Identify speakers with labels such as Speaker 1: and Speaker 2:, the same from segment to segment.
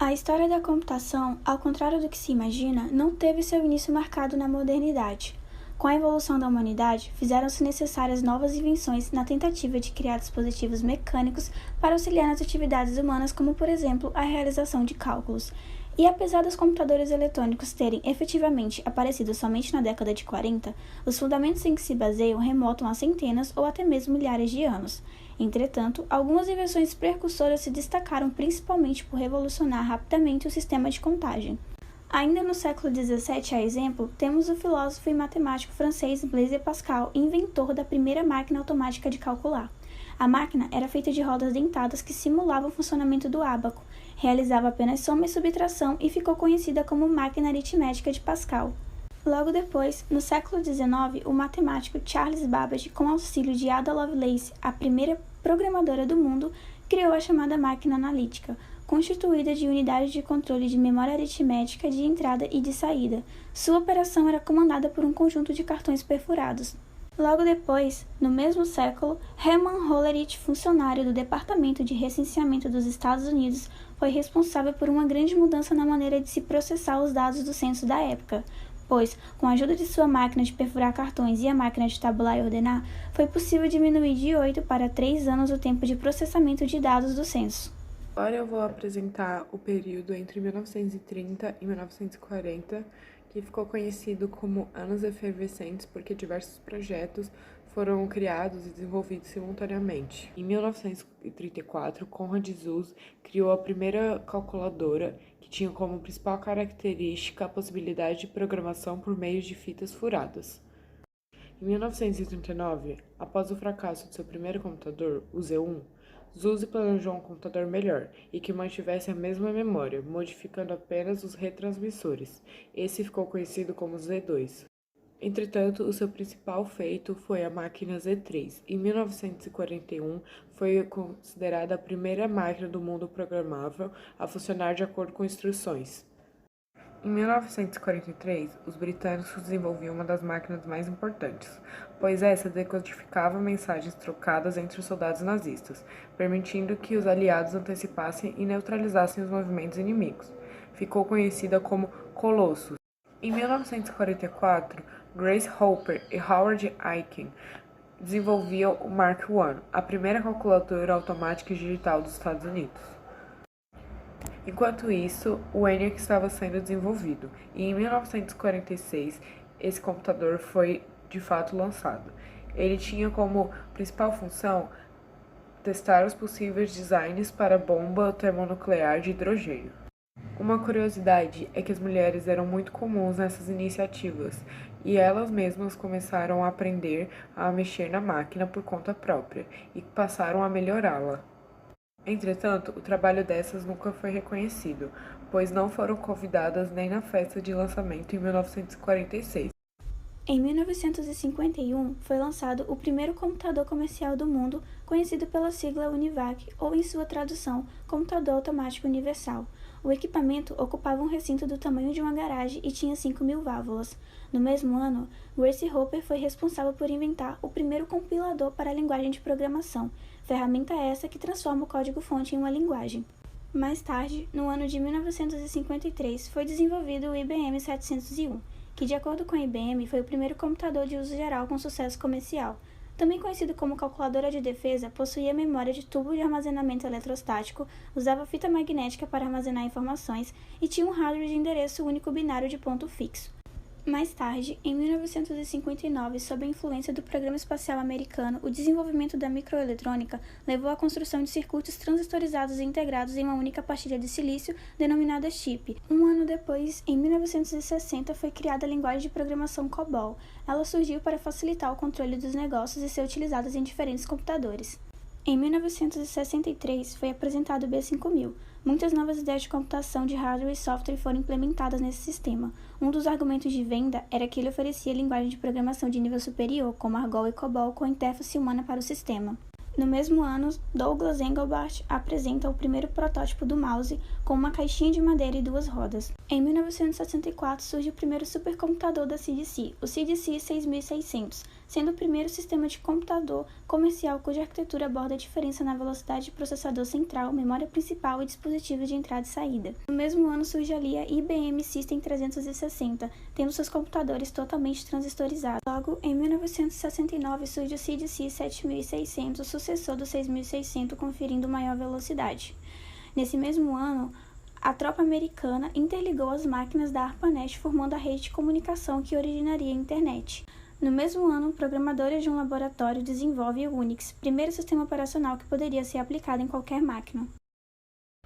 Speaker 1: A história da computação, ao contrário do que se imagina, não teve seu início marcado na modernidade. Com a evolução da humanidade, fizeram-se necessárias novas invenções na tentativa de criar dispositivos mecânicos para auxiliar nas atividades humanas, como, por exemplo, a realização de cálculos. E apesar dos computadores eletrônicos terem efetivamente aparecido somente na década de 40, os fundamentos em que se baseiam remontam a centenas ou até mesmo milhares de anos. Entretanto, algumas invenções precursoras se destacaram principalmente por revolucionar rapidamente o sistema de contagem. Ainda no século XVII, a exemplo, temos o filósofo e matemático francês Blaise Pascal, inventor da primeira máquina automática de calcular. A máquina era feita de rodas dentadas que simulavam o funcionamento do ábaco, realizava apenas soma e subtração e ficou conhecida como máquina aritmética de Pascal. Logo depois, no século XIX, o matemático Charles Babbage, com auxílio de Ada Lovelace, a primeira programadora do mundo, criou a chamada máquina analítica, constituída de unidades de controle de memória aritmética de entrada e de saída. Sua operação era comandada por um conjunto de cartões perfurados. Logo depois, no mesmo século, Herman Hollerith, funcionário do Departamento de Recenseamento dos Estados Unidos, foi responsável por uma grande mudança na maneira de se processar os dados do censo da época, pois, com a ajuda de sua máquina de perfurar cartões e a máquina de tabular e ordenar, foi possível diminuir de 8 para 3 anos o tempo de processamento de dados do censo.
Speaker 2: Agora eu vou apresentar o período entre 1930 e 1940, que ficou conhecido como anos efervescentes porque diversos projetos foram criados e desenvolvidos simultaneamente. Em 1934, Konrad Zuse criou a primeira calculadora, que tinha como principal característica a possibilidade de programação por meio de fitas furadas. Em 1939, após o fracasso de seu primeiro computador, o Z1, Zuse planejou um computador melhor e que mantivesse a mesma memória, modificando apenas os retransmissores. Esse ficou conhecido como Z2. Entretanto, o seu principal feito foi a máquina Z3. Em 1941, foi considerada a primeira máquina do mundo programável a funcionar de acordo com instruções. Em 1943, os britânicos desenvolviam uma das máquinas mais importantes, pois essa decodificava mensagens trocadas entre os soldados nazistas, permitindo que os aliados antecipassem e neutralizassem os movimentos inimigos. Ficou conhecida como Colossus. Em 1944, Grace Hopper e Howard Aiken desenvolviam o Mark I, a primeira calculadora automática digital dos Estados Unidos. Enquanto isso, o ENIAC estava sendo desenvolvido, e em 1946 esse computador foi de fato lançado. Ele tinha como principal função testar os possíveis designs para a bomba termonuclear de hidrogênio. Uma curiosidade é que as mulheres eram muito comuns nessas iniciativas, e elas mesmas começaram a aprender a mexer na máquina por conta própria, e passaram a melhorá-la. Entretanto, o trabalho dessas nunca foi reconhecido, pois não foram convidadas nem na festa de lançamento em 1946.
Speaker 1: Em 1951, foi lançado o primeiro computador comercial do mundo, conhecido pela sigla UNIVAC, ou em sua tradução, Computador Automático Universal. O equipamento ocupava um recinto do tamanho de uma garagem e tinha 5.000 válvulas. No mesmo ano, Grace Hopper foi responsável por inventar o primeiro compilador para a linguagem de programação, ferramenta essa que transforma o código-fonte em uma linguagem. Mais tarde, no ano de 1953, foi desenvolvido o IBM 701, que, de acordo com a IBM, foi o primeiro computador de uso geral com sucesso comercial. Também conhecido como calculadora de defesa, possuía memória de tubo de armazenamento eletrostático, usava fita magnética para armazenar informações e tinha um hardware de endereço único binário de ponto fixo. Mais tarde, em 1959, sob a influência do Programa Espacial Americano, o desenvolvimento da microeletrônica levou à construção de circuitos transistorizados e integrados em uma única pastilha de silício, denominada chip. Um ano depois, em 1960, foi criada a linguagem de programação COBOL. Ela surgiu para facilitar o controle dos negócios e ser utilizada em diferentes computadores. Em 1963, foi apresentado o B5000. Muitas novas ideias de computação de hardware e software foram implementadas nesse sistema. Um dos argumentos de venda era que ele oferecia linguagem de programação de nível superior, como Argol e COBOL, com interface humana para o sistema. No mesmo ano, Douglas Engelbart apresenta o primeiro protótipo do mouse, com uma caixinha de madeira e 2 rodas. Em 1964, surge o primeiro supercomputador da CDC, o CDC 6600. sendo o primeiro sistema de computador comercial cuja arquitetura aborda a diferença na velocidade de processador central, memória principal e dispositivos de entrada e saída. No mesmo ano surge ali a IBM System 360, tendo seus computadores totalmente transistorizados. Logo, em 1969 surge o CDC 7600, sucessor do 6600, conferindo maior velocidade. Nesse mesmo ano, a tropa americana interligou as máquinas da ARPANET, formando a rede de comunicação que originaria a internet. No mesmo ano, programadores de um laboratório desenvolvem o Unix, primeiro sistema operacional que poderia ser aplicado em qualquer máquina.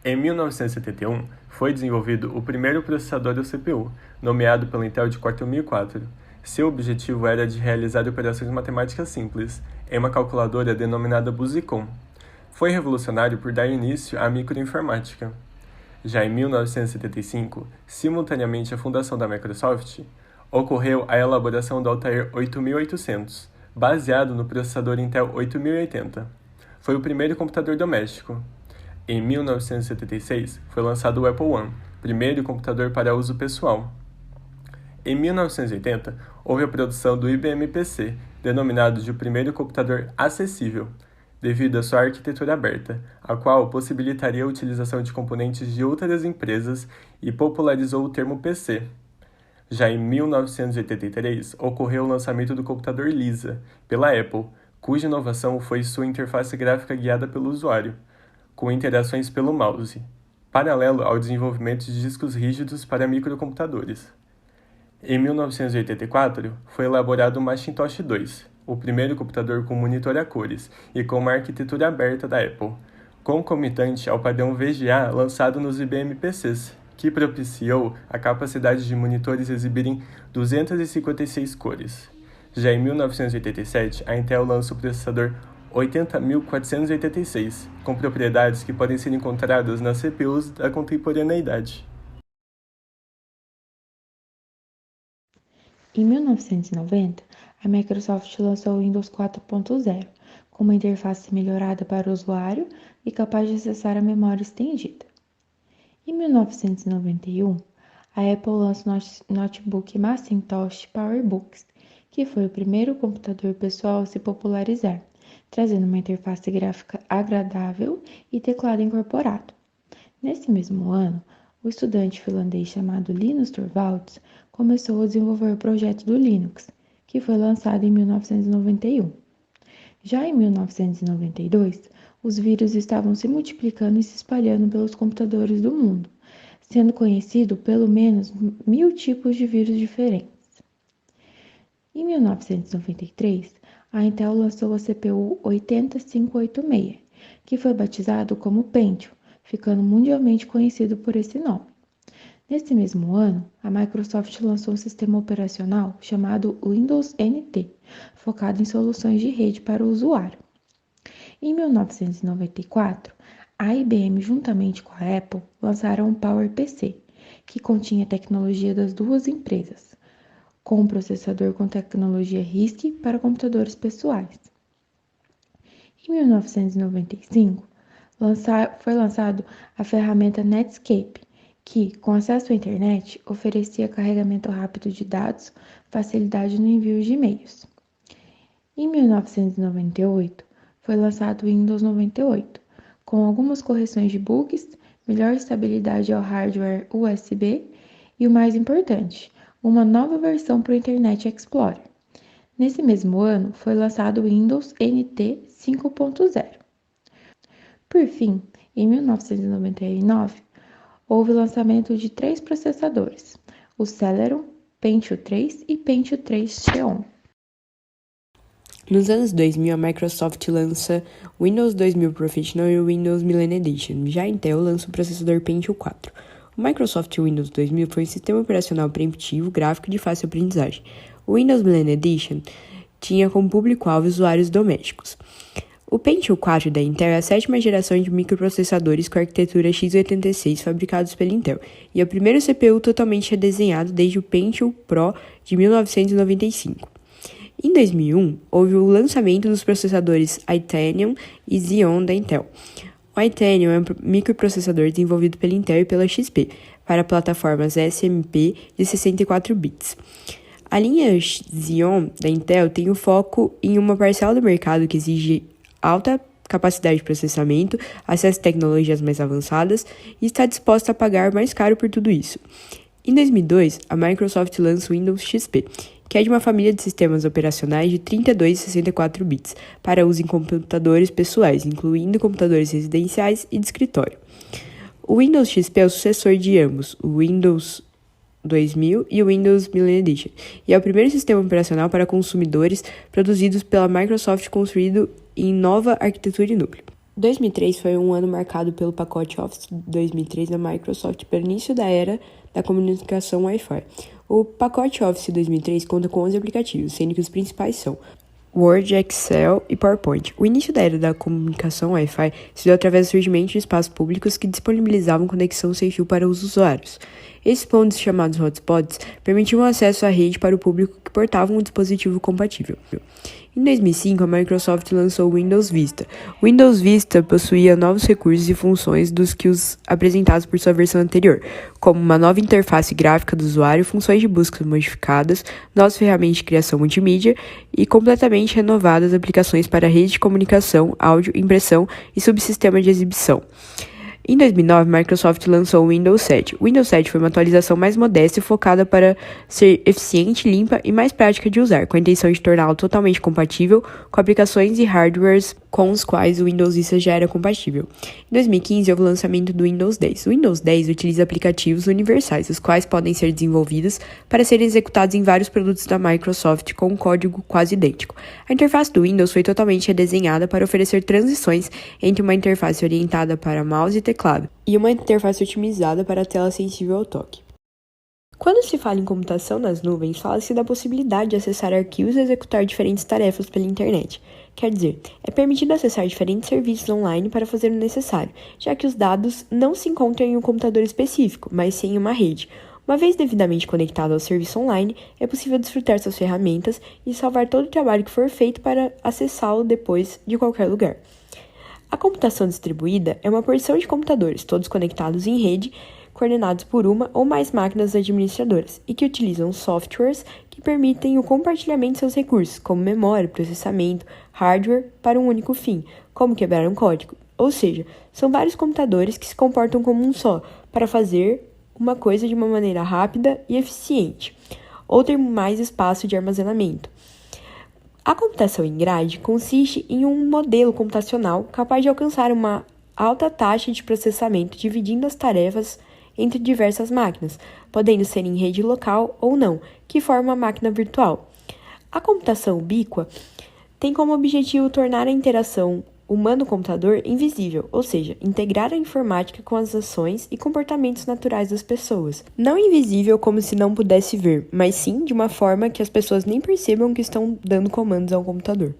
Speaker 3: Em 1971, foi desenvolvido o primeiro processador da CPU, nomeado pela Intel de 4004. Seu objetivo era de realizar operações matemáticas simples, em uma calculadora denominada Busicom. Foi revolucionário por dar início à microinformática. Já em 1975, simultaneamente à fundação da Microsoft, ocorreu a elaboração do Altair 8800, baseado no processador Intel 8080. Foi o primeiro computador doméstico. Em 1976, foi lançado o Apple I, primeiro computador para uso pessoal. Em 1980, houve a produção do IBM PC, denominado de o primeiro computador acessível, devido à sua arquitetura aberta, a qual possibilitaria a utilização de componentes de outras empresas e popularizou o termo PC. Já em 1983, ocorreu o lançamento do computador Lisa, pela Apple, cuja inovação foi sua interface gráfica guiada pelo usuário, com interações pelo mouse, paralelo ao desenvolvimento de discos rígidos para microcomputadores. Em 1984, foi elaborado o Macintosh II, o primeiro computador com monitor a cores e com uma arquitetura aberta da Apple, concomitante ao padrão VGA lançado nos IBM PCs, que propiciou a capacidade de monitores exibirem 256 cores. Já em 1987, a Intel lança o processador 80486, com propriedades que podem ser encontradas nas CPUs da contemporaneidade.
Speaker 4: Em 1990, a Microsoft lançou o Windows 4.0, com uma interface melhorada para o usuário e capaz de acessar a memória estendida. Em 1991, a Apple lança o notebook Macintosh PowerBooks, que foi o primeiro computador pessoal a se popularizar, trazendo uma interface gráfica agradável e teclado incorporado. Nesse mesmo ano, o estudante finlandês chamado Linus Torvalds começou a desenvolver o projeto do Linux, que foi lançado em 1991. Já em 1992, os vírus estavam se multiplicando e se espalhando pelos computadores do mundo, sendo conhecido pelo menos 1000 tipos de vírus diferentes. Em 1993, a Intel lançou a CPU 80586, que foi batizado como Pentium, ficando mundialmente conhecido por esse nome. Nesse mesmo ano, a Microsoft lançou um sistema operacional chamado Windows NT, focado em soluções de rede para o usuário. Em 1994, a IBM, juntamente com a Apple, lançaram o PowerPC, que continha a tecnologia das duas empresas, com um processador com tecnologia RISC para computadores pessoais. Em 1995, foi lançado a ferramenta Netscape, que, com acesso à internet, oferecia carregamento rápido de dados, facilidade no envio de e-mails. Em 1998, foi lançado o Windows 98, com algumas correções de bugs, melhor estabilidade ao hardware USB e, o mais importante, uma nova versão para o Internet Explorer. Nesse mesmo ano, foi lançado o Windows NT 5.0. Por fim, em 1999, houve o lançamento de 3 processadores, o Celeron, Pentium 3 e Pentium 3 Xeon.
Speaker 5: Nos anos 2000, a Microsoft lança o Windows 2000 Professional e o Windows Millennium Edition. Já a Intel lança o processador Pentium 4. O Microsoft Windows 2000 foi um sistema operacional preemptivo, gráfico e de fácil aprendizagem. O Windows Millennium Edition tinha como público-alvo usuários domésticos. O Pentium 4 da Intel é a 7ª geração de microprocessadores com arquitetura x86 fabricados pela Intel e é o primeiro CPU totalmente redesenhado desde o Pentium Pro de 1995. Em 2001, houve o lançamento dos processadores Itanium e Xeon da Intel. O Itanium é um microprocessador desenvolvido pela Intel e pela XP para plataformas SMP de 64 bits. A linha Xeon da Intel tem o foco em uma parcela do mercado que exige alta capacidade de processamento, acesso a tecnologias mais avançadas e está disposta a pagar mais caro por tudo isso. Em 2002, a Microsoft lança o Windows XP, que é de uma família de sistemas operacionais de 32 e 64 bits, para uso em computadores pessoais, incluindo computadores residenciais e de escritório. O Windows XP é o sucessor de ambos, o Windows 2000 e o Windows Millennium Edition, e é o primeiro sistema operacional para consumidores produzidos pela Microsoft construído em nova arquitetura e núcleo. 2003 foi um ano marcado pelo pacote Office 2003 da Microsoft pelo início da era da comunicação Wi-Fi. O pacote Office 2003 conta com 11 aplicativos, sendo que os principais são Word, Excel e PowerPoint. O início da era da comunicação Wi-Fi se deu através do surgimento de espaços públicos que disponibilizavam conexão sem fio para os usuários. Esses pontos, chamados hotspots, permitiam acesso à rede para o público que portava um dispositivo compatível. Em 2005, a Microsoft lançou o Windows Vista. O Windows Vista possuía novos recursos e funções dos que os apresentados por sua versão anterior, como uma nova interface gráfica do usuário, funções de busca modificadas, novas ferramentas de criação multimídia e completamente renovadas aplicações para rede de comunicação, áudio, impressão e subsistema de exibição. Em 2009, a Microsoft lançou o Windows 7. O Windows 7 foi uma atualização mais modesta e focada para ser eficiente, limpa e mais prática de usar, com a intenção de torná-lo totalmente compatível com aplicações e hardwares com os quais o Windows Vista já era compatível. Em 2015, houve o lançamento do Windows 10. O Windows 10 utiliza aplicativos universais, os quais podem ser desenvolvidos para serem executados em vários produtos da Microsoft com um código quase idêntico. A interface do Windows foi totalmente redesenhada para oferecer transições entre uma interface orientada para mouse e teclado e uma interface otimizada para a tela sensível ao toque. Quando se fala em computação nas nuvens, fala-se da possibilidade de acessar arquivos e executar diferentes tarefas pela internet. Quer dizer, é permitido acessar diferentes serviços online para fazer o necessário, já que os dados não se encontram em um computador específico, mas sim em uma rede. Uma vez devidamente conectado ao serviço online, é possível desfrutar suas ferramentas e salvar todo o trabalho que for feito para acessá-lo depois de qualquer lugar. A computação distribuída é uma porção de computadores, todos conectados em rede, coordenados por uma ou mais máquinas administradoras, e que utilizam softwares que permitem o compartilhamento de seus recursos, como memória, processamento, hardware, para um único fim, como quebrar um código. Ou seja, são vários computadores que se comportam como um só, para fazer uma coisa de uma maneira rápida e eficiente, ou ter mais espaço de armazenamento. A computação em grade consiste em um modelo computacional capaz de alcançar uma alta taxa de processamento, dividindo as tarefas entre diversas máquinas, podendo ser em rede local ou não, que forma uma máquina virtual. A computação ubíqua tem como objetivo tornar a interação humano-computador invisível, ou seja, integrar a informática com as ações e comportamentos naturais das pessoas. Não invisível como se não pudesse ver, mas sim de uma forma que as pessoas nem percebam que estão dando comandos ao computador.